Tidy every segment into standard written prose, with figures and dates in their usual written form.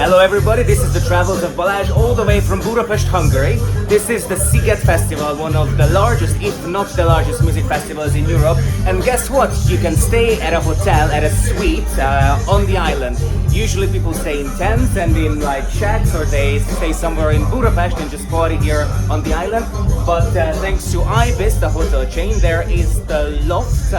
Hello everybody, this is the travels of Balazs all the way from Budapest, Hungary. This is the Sziget Festival, one of the largest, if not the largest music festivals in Europe. And guess what? You can stay at a hotel, at a suite on the island. Usually people stay in tents and in like shacks, or they stay somewhere in Budapest and just party here on the island. But thanks to IBIS, the hotel chain, there is the Loft,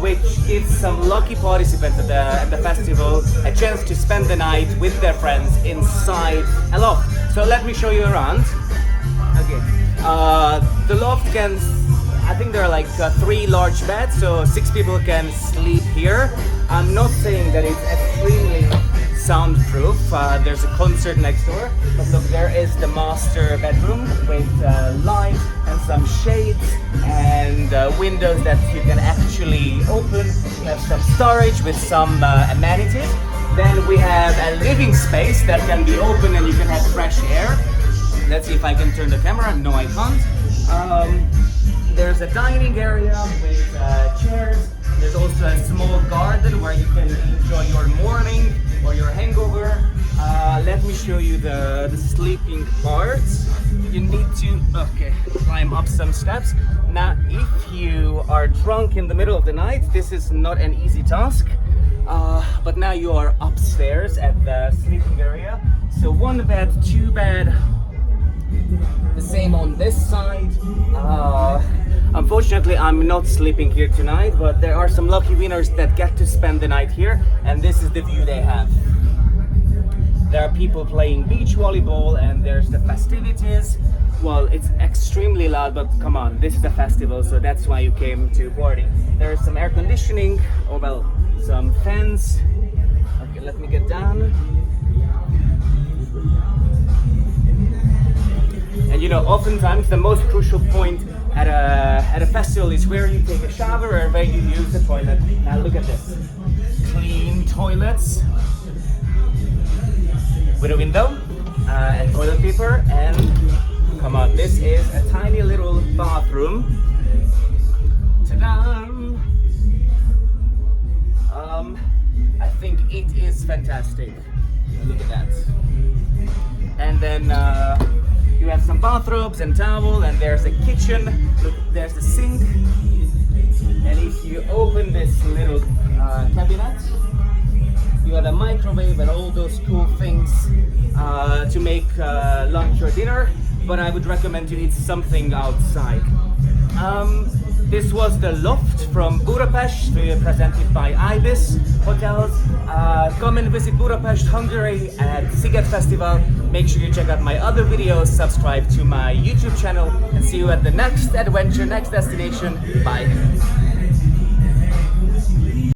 which gives some lucky participants at the festival a chance to spend the night with their friends inside a loft. So let me show you around. Okay, the loft can, I think there are like 3 large beds, so 6 people can sleep here. I'm not saying that it's extremely soundproof. There's a concert next door, but look, there is the master bedroom with light and some shades and windows that you can actually open. You have some storage with some amenities. Then we have a living space that can be open and you can have fresh air. Let's see if I can turn the camera. No, I can't. There's a dining area with chairs. There's also a small garden where you can enjoy your morning or your hangover. Let me show you the sleeping part. You need to climb up some steps. Now, if you are drunk in the middle of the night, this is not an easy task. But now you are upstairs at the sleeping area. So 1 bed, 2 bed, the same on this side. Unfortunately, I'm not sleeping here tonight, but there are some lucky winners that get to spend the night here, and this is the view they have. There are people playing beach volleyball, and there's the festivities. Well, it's extremely loud, but come on, this is a festival, so that's why you came to party. There's some air conditioning, or well, some fans. Okay, let me get down. And you know, oftentimes the most crucial point at a festival is where you take a shower or where you use the toilet. Now look at this. Clean toilets with a window and toilet paper, and come on, this is a tiny little bathroom. Ta-da! I think it is fantastic. Look at that. And then you have some bathrobes and towel, and there's a kitchen. Look, there's the sink. And if you open this little cabinet, you have a microwave and all those cool things to make lunch or dinner. But I would recommend you eat something outside. This was the Loft from Budapest, presented by IBIS Hotels. Come and visit Budapest, Hungary at Sziget Festival. Make sure you check out my other videos, subscribe to my YouTube channel, and see you at the next adventure, next destination. Bye.